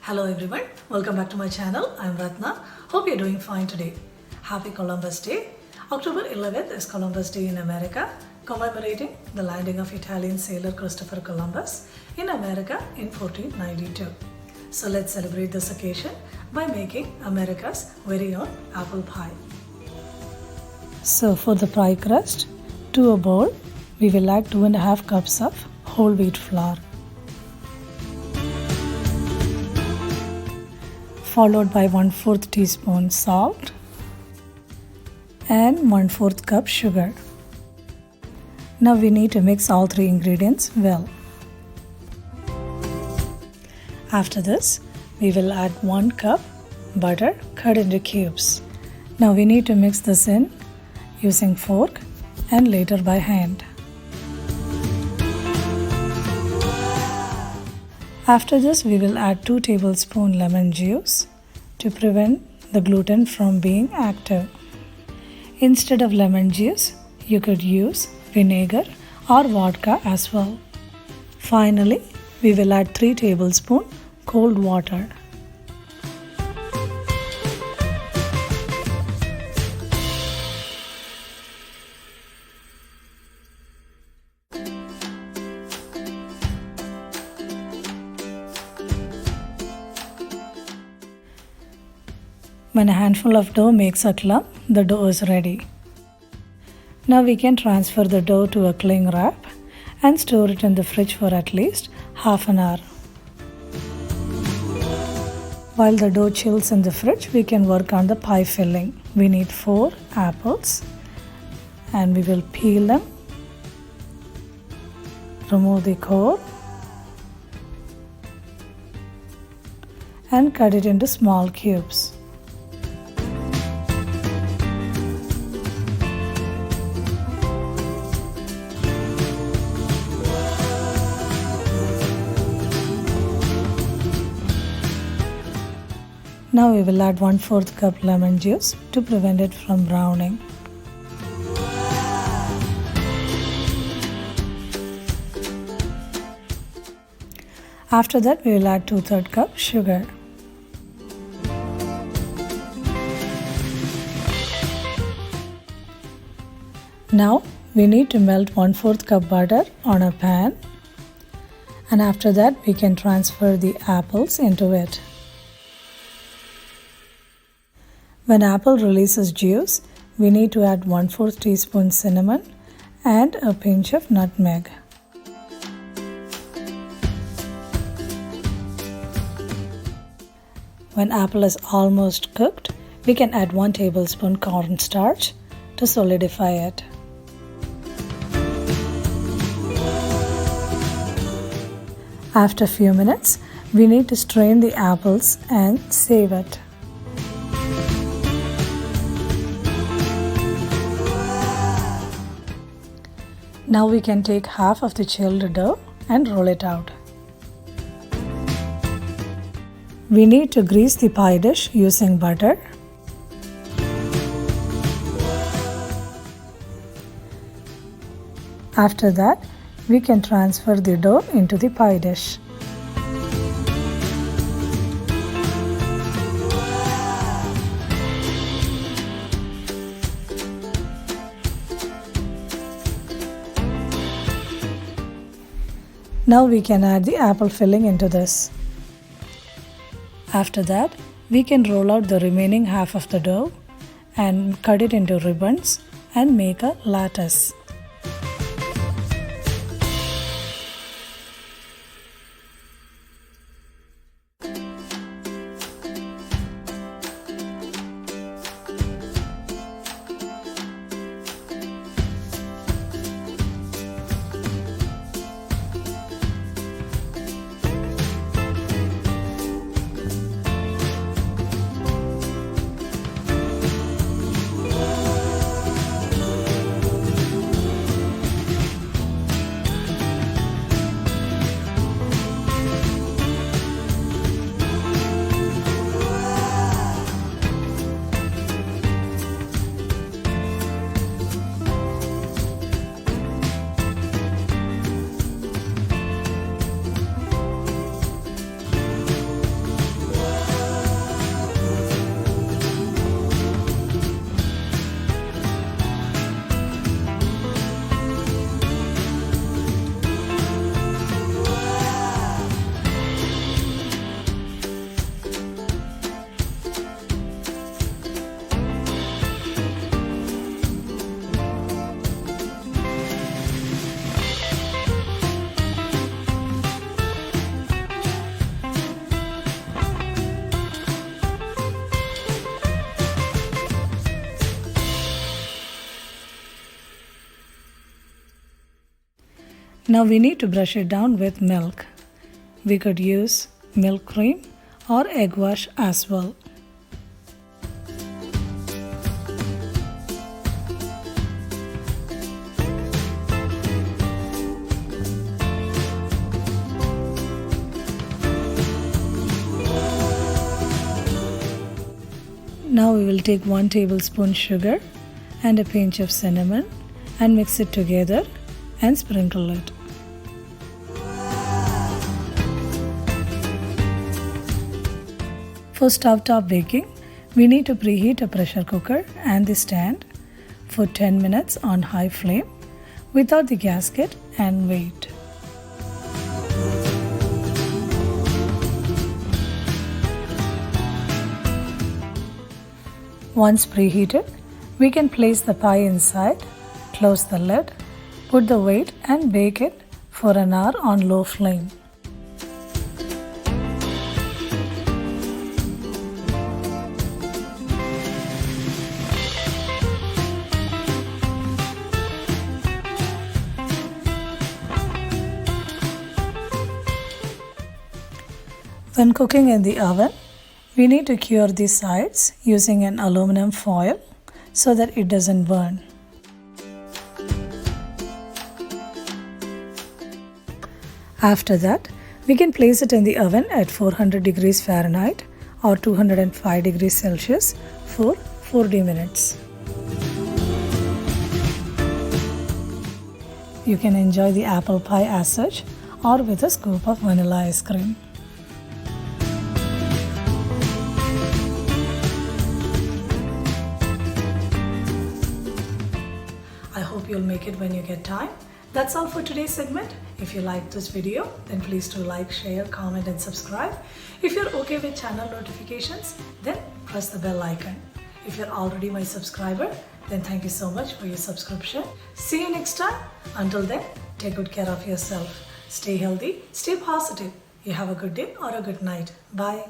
Hello everyone, welcome back to my channel. I'm Ratna. Hope you're doing fine today. Happy Columbus Day. October 11th is Columbus Day in America, commemorating the landing of Italian sailor Christopher Columbus in America in 1492. So let's celebrate this occasion by making America's very own apple pie. So for the pie crust, to a bowl, we will add 2.5 cups of whole wheat flour, followed by 1/4 teaspoon salt and 1/4 cup sugar. Now we need to mix all three ingredients well. After this, we will add 1 cup butter cut into cubes. Now we need to mix this in using fork and later by hand. After this, we will add 2 tablespoons lemon juice to prevent the gluten from being active. Instead of lemon juice, you could use vinegar or vodka as well. Finally, we will add 3 tablespoons cold water. When a handful of dough makes a clump, the dough is ready. Now we can transfer the dough to a cling wrap and store it in the fridge for at least half an hour. While the dough chills in the fridge, we can work on the pie filling. We need 4 apples and we will peel them, remove the core and cut it into small cubes. Now we will add 1/4 cup lemon juice to prevent it from browning. After that, we will add 2/3 cup sugar. Now we need to melt 1/4 cup butter on a pan, and after that we can transfer the apples into it. When apple releases juice, we need to add 1/4 teaspoon cinnamon and a pinch of nutmeg. When apple is almost cooked, we can add 1 tablespoon cornstarch to solidify it. After a few minutes, we need to strain the apples and save it. Now we can take half of the chilled dough and roll it out. We need to grease the pie dish using butter. After that, we can transfer the dough into the pie dish. Now we can add the apple filling into this. After that, we can roll out the remaining half of the dough and cut it into ribbons and make a lattice. Now we need to brush it down with milk. We could use milk cream or egg wash as well. Now we will take 1 tablespoon sugar and a pinch of cinnamon and mix it together and sprinkle it. For stovetop baking, we need to preheat a pressure cooker and the stand for 10 minutes on high flame without the gasket and wait. Once preheated, we can place the pie inside, close the lid, put the weight and bake it for an hour on low flame. When cooking in the oven, we need to cure the sides using an aluminum foil so that it doesn't burn. After that, we can place it in the oven at 400 degrees Fahrenheit or 205 degrees Celsius for 40 minutes. You can enjoy the apple pie as such or with a scoop of vanilla ice cream. I hope you'll make it when you get time. That's all for today's segment. If you liked this video, then please do like, share, comment and subscribe. If you're okay with channel notifications, then press the bell icon. If you're already my subscriber, then thank you so much for your subscription. See you next time. Until then, take good care of yourself. Stay healthy, stay positive. You have a good day or a good night. Bye.